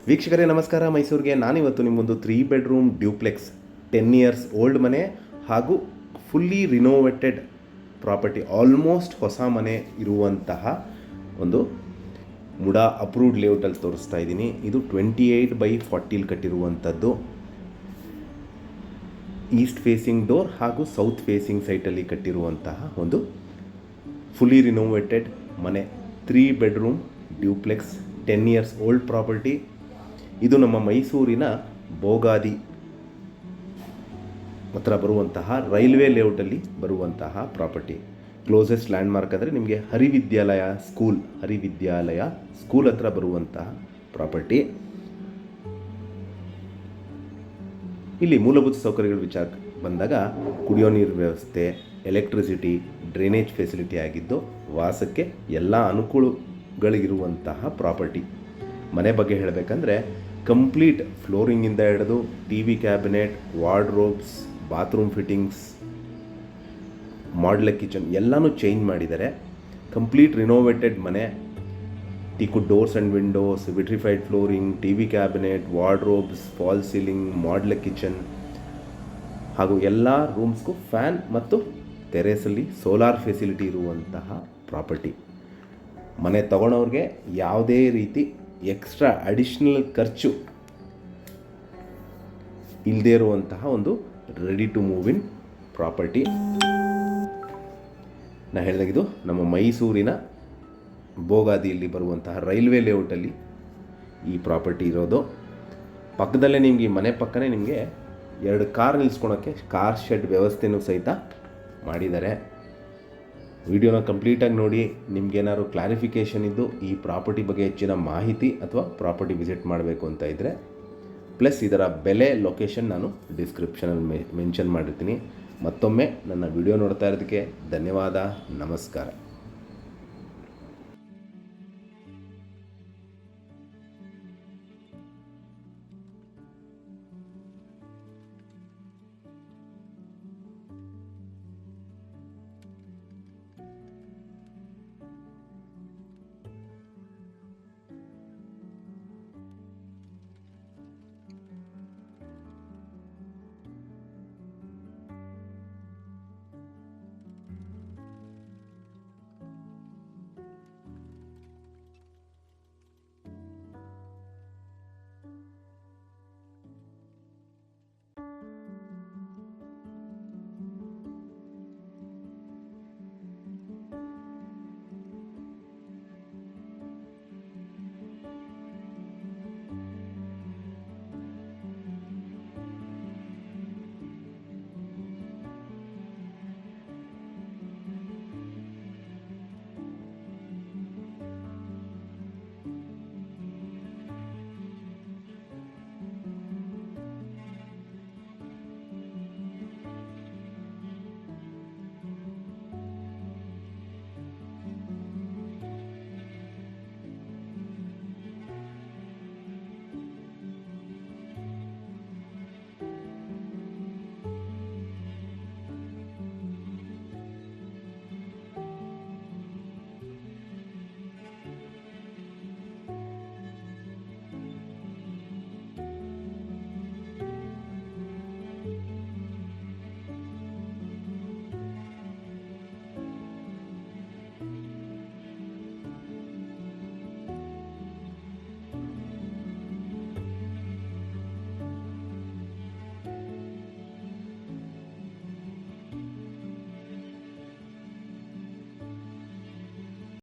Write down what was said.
ವೀಕ್ಷಕರೇ ನಮಸ್ಕಾರ. ಮೈಸೂರಿಗೆ ನಾನಿವತ್ತು ನಿಮ್ಮೊಂದು 3 ಬೆಡ್ರೂಮ್ ಡ್ಯೂಪ್ಲೆಕ್ಸ್ 10 ಇಯರ್ಸ್ ಓಲ್ಡ್ ಮನೆ ಹಾಗೂ ಫುಲ್ಲಿ ರಿನೋವೇಟೆಡ್ ಪ್ರಾಪರ್ಟಿ, ಆಲ್ಮೋಸ್ಟ್ ಹೊಸ ಮನೆ ಇರುವಂತಹ ಒಂದು ಮುಡಾ ಅಪ್ರೂವ್ಡ್ ಲೇಔಟಲ್ಲಿ ತೋರಿಸ್ತಾ ಇದ್ದೀನಿ. ಇದು 28/40 ಕಟ್ಟಿರುವಂಥದ್ದು. ಈಸ್ಟ್ ಫೇಸಿಂಗ್ ಡೋರ್ ಹಾಗೂ ಸೌತ್ ಫೇಸಿಂಗ್ ಸೈಟಲ್ಲಿ ಕಟ್ಟಿರುವಂತಹ ಒಂದು ಫುಲ್ಲಿ ರಿನೋವೇಟೆಡ್ ಮನೆ, 3 bedroom duplex 10 years old property. ಇದು ನಮ್ಮ ಮೈಸೂರಿನ ಬೋಗಾದಿ ಹತ್ರ ಬರುವಂತಹ ರೈಲ್ವೆ ಲೇಔಟಲ್ಲಿ ಬರುವಂತಹ ಪ್ರಾಪರ್ಟಿ. ಕ್ಲೋಸೆಸ್ಟ್ ಲ್ಯಾಂಡ್ಮಾರ್ಕ್ ಅಂದರೆ ನಿಮಗೆ ಹರಿವಿದ್ಯಾಲಯ ಸ್ಕೂಲ್ ಹತ್ರ ಬರುವಂತಹ ಪ್ರಾಪರ್ಟಿ. ಇಲ್ಲಿ ಮೂಲಭೂತ ಸೌಕರ್ಯಗಳ ವಿಚಾರ ಬಂದಾಗ ಕುಡಿಯೋ ನೀರು ವ್ಯವಸ್ಥೆ, ಎಲೆಕ್ಟ್ರಿಸಿಟಿ, ಡ್ರೈನೇಜ್ ಫೆಸಿಲಿಟಿ ಆಗಿದ್ದು ವಾಸಕ್ಕೆ ಎಲ್ಲ ಅನುಕೂಲಗಳಿರುವಂತಹ ಪ್ರಾಪರ್ಟಿ. ಮನೆ ಬಗ್ಗೆ ಹೇಳಬೇಕಂದ್ರೆ ಕಂಪ್ಲೀಟ್ ಫ್ಲೋರಿಂಗಿಂದ ಹಿಡಿದು TV cabinet, wardrobes, bathroom fittings, modular kitchen ಎಲ್ಲನೂ ಚೇಂಜ್ ಮಾಡಿದ್ದಾರೆ. ಕಂಪ್ಲೀಟ್ ರಿನೋವೇಟೆಡ್ ಮನೆ. ಟೀಕುಡ್ doors and Windows, vitrified flooring, TV cabinet, wardrobes, fall ceiling, modular kitchen ಹಾಗೂ ಎಲ್ಲ ರೂಮ್ಸ್ಗೂ ಫ್ಯಾನ್ ಮತ್ತು ಟೆರೇಸಲ್ಲಿ ಸೋಲಾರ್ ಫೆಸಿಲಿಟಿ ಇರುವಂತಹ ಪ್ರಾಪರ್ಟಿ. ಮನೆ ತಗೊಳ್ಳೋರಿಗೆ ಯಾವುದೇ ರೀತಿ ಎಕ್ಸ್ಟ್ರಾ ಅಡಿಷ್ನಲ್ ಖರ್ಚು ಇಲ್ಲದೇ ಇರುವಂತಹ ಒಂದು ready to move in property. ನಾನು ಹೇಳಿದಾಗಿದ್ದು ನಮ್ಮ ಮೈಸೂರಿನ ಬೋಗಾದಿಯಲ್ಲಿ ಬರುವಂತಹ ರೈಲ್ವೆ ಲೇಔಟಲ್ಲಿ ಈ ಪ್ರಾಪರ್ಟಿ ಇರೋದು. ಪಕ್ಕದಲ್ಲೇ ನಿಮಗೆ ಮನೆ ಪಕ್ಕನೇ ನಿಮಗೆ 2 ಕಾರ್ ನಿಲ್ಲಿಸ್ಕೊಳೋಕ್ಕೆ ಕಾರ್ ಶೆಡ್ ವ್ಯವಸ್ಥೆನೂ ಸಹಿತ ಮಾಡಿದ್ದಾರೆ. ವಿಡಿಯೋನ ಕಂಪ್ಲೀಟಾಗಿ ನೋಡಿ. ನಿಮಗೇನಾದ್ರು ಕ್ಲಾರಿಫಿಕೇಷನ್ ಇದ್ದು ಈ ಪ್ರಾಪರ್ಟಿ ಬಗ್ಗೆ ಹೆಚ್ಚಿನ ಮಾಹಿತಿ ಅಥವಾ ಪ್ರಾಪರ್ಟಿ ವಿಸಿಟ್ ಮಾಡಬೇಕು ಅಂತ ಇದ್ದರೆ, ಪ್ಲಸ್ ಇದರ ಬೆಲೆ, ಲೊಕೇಶನ್ ನಾನು ಡಿಸ್ಕ್ರಿಪ್ಷನಲ್ಲಿ ಮೆನ್ಷನ್ ಮಾಡಿರ್ತೀನಿ. ಮತ್ತೊಮ್ಮೆ ನನ್ನ ವಿಡಿಯೋ ನೋಡ್ತಾ ಇರೋದಕ್ಕೆ ಧನ್ಯವಾದ. ನಮಸ್ಕಾರ.